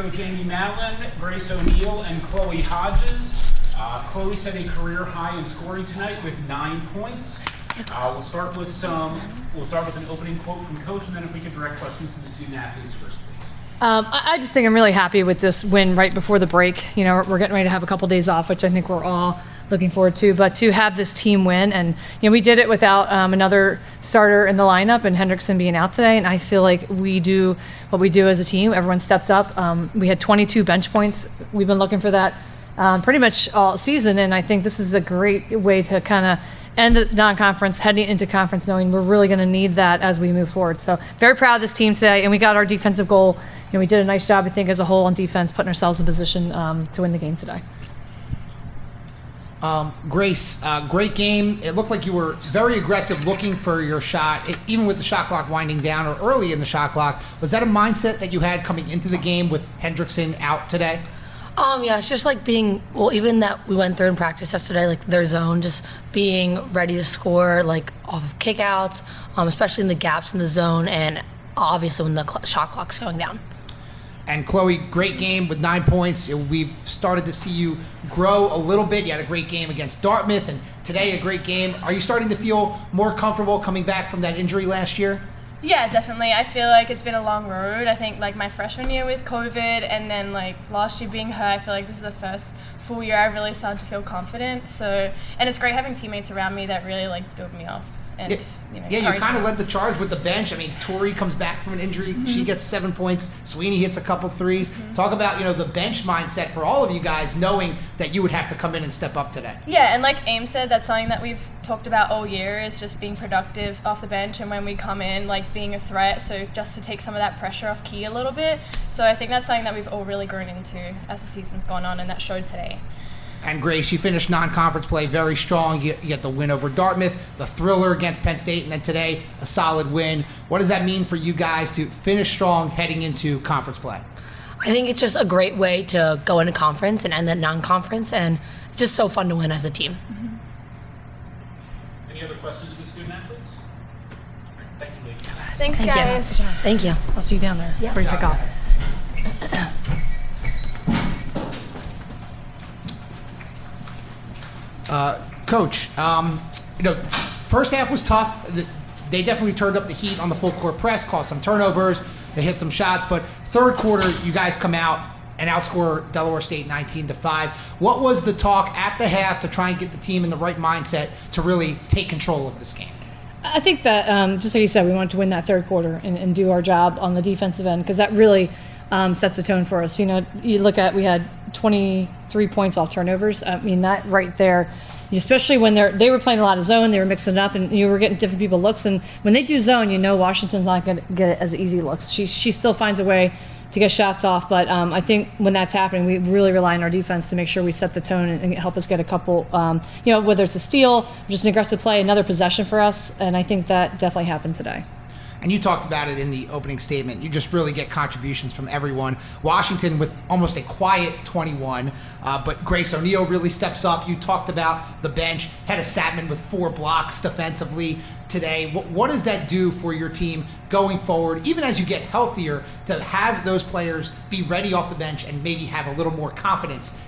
coach Amy Mallon, Grace O'Neill, and Chloe Hodges. Chloe set a career high in scoring tonight with 9 points. We'll start with an opening quote from coach, and then if we could direct questions to the student athletes first, please. I just think I'm really happy with this win right before the break. You know, we're getting ready to have a couple days off, which I think we're all looking forward to. But to have this team win, and we did it without another starter in the lineup and Hendrickson being out today. And I feel like we do what we do as a team. Everyone stepped up. We had 22 bench points. We've been looking for that pretty much all season, and I think this is a great way to kind of end the non-conference, heading into conference, knowing we're really going to need that as we move forward. So very proud of this team today, and we got our defensive goal. We did a nice job, I think, as a whole on defense, putting ourselves in position to win the game today. Grace, great game. It looked like you were very aggressive looking for your shot, even with the shot clock winding down or early in the shot clock. Was that a mindset that you had coming into the game with Hendrickson out today? Yeah, it's just like being, even that we went through in practice yesterday, like their zone, just being ready to score, like off of kickouts, especially in the gaps in the zone, and obviously when the shot clock's going down. And Chloe, great game with 9 points. We've started to see you grow a little bit. You had a great game against Dartmouth, and today a great game. Are you starting to feel more comfortable coming back from that injury last year? Yeah, definitely. I feel like it's been a long road. I think like my freshman year with COVID and then like last year being hurt, I feel like this is the first full year I really started to feel confident. So, and it's great having teammates around me that really like build me up. And, you kind of led the charge with the bench. I mean, Tori comes back from an injury. Mm-hmm. She gets 7 points. Sweeney hits a couple threes. Mm-hmm. Talk about, the bench mindset for all of you guys, knowing that you would have to come in and step up today. Yeah, and like Aim said, that's something that we've talked about all year is just being productive off the bench and when we come in, like being a threat. So just to take some of that pressure off Key a little bit. So I think that's something that we've all really grown into as the season's gone on, and that showed today. And Grace, you finished non-conference play very strong. You get the win over Dartmouth, the thriller against Penn State, and then today a solid win. What does that mean for you guys to finish strong heading into conference play? I think it's just a great way to go into conference and end the non-conference, and it's just so fun to win as a team. Mm-hmm. Any other questions for the student athletes? Thank you, ladies. Thanks, guys. Thank you. I'll see you down there before you take off. Coach, first half was tough. They definitely turned up the heat on the full court press, caused some turnovers, they hit some shots, but third quarter, you guys come out and outscore Delaware State 19-5. What was the talk at the half to try and get the team in the right mindset to really take control of this game? I think that, just like you said, we wanted to win that third quarter and do our job on the defensive end, because that really sets the tone for us. You look at, we had 23 points off turnovers. I mean, that right there, especially when they were playing a lot of zone, they were mixing it up, and you were getting different people looks. And when they do zone, Washington's not going to get it as easy looks. She still finds a way to get shots off, but I think when that's happening, we really rely on our defense to make sure we set the tone and help us get a couple, whether it's a steal or just an aggressive play, another possession for us, and I think that definitely happened today. And you talked about it in the opening statement. You just really get contributions from everyone. Washington with almost a quiet 21, but Grace O'Neill really steps up. You talked about the bench. Hedda Satman with 4 blocks defensively today. What does that do for your team going forward, even as you get healthier, to have those players be ready off the bench and maybe have a little more confidence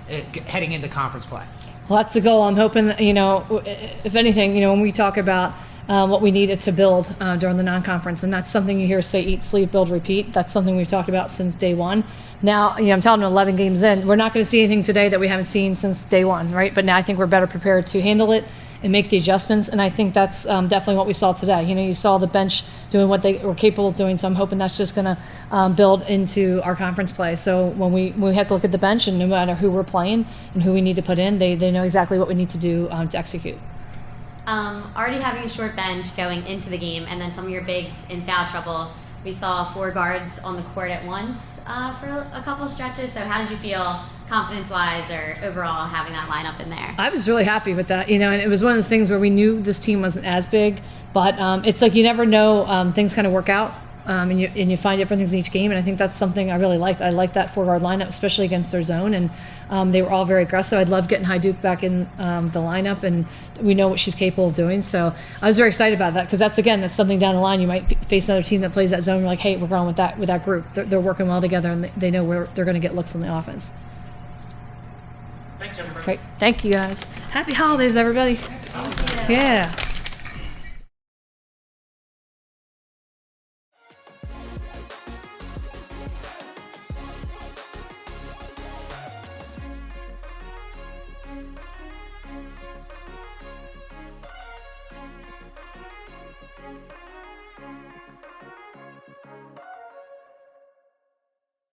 heading into conference play? Well, that's the goal. I'm hoping that, if anything, when we talk about what we needed to build during the non-conference, and that's something you hear say, eat, sleep, build, repeat. That's something we've talked about since day one. Now, I'm telling them 11 games in, we're not going to see anything today that we haven't seen since day one, right? But now I think we're better prepared to handle it and make the adjustments, and I think that's definitely what we saw today. You saw the bench doing what they were capable of doing, so I'm hoping that's just going to build into our conference play. So when we have to look at the bench, and no matter who we're playing and who we need to put in, they know exactly what we need to do to execute. Already having a short bench going into the game, and then some of your bigs in foul trouble. We saw 4 guards on the court at once for a couple stretches. So how did you feel confidence-wise or overall having that lineup in there? I was really happy with that, and it was one of those things where we knew this team wasn't as big, but it's like you never know, things kind of work out and you find different things in each game. And I think that's something I really liked. I liked that 4-guard lineup, especially against their zone. And they were all very aggressive. I'd love getting Hajduk back in the lineup, and we know what she's capable of doing. So I was very excited about that because that's something down the line. You might face another team that plays that zone. You're like, hey, we're going with that group. They're working well together, and they know where they're going to get looks on the offense. Thanks, everybody. Great. Thank you, guys. Happy holidays, everybody. Yeah.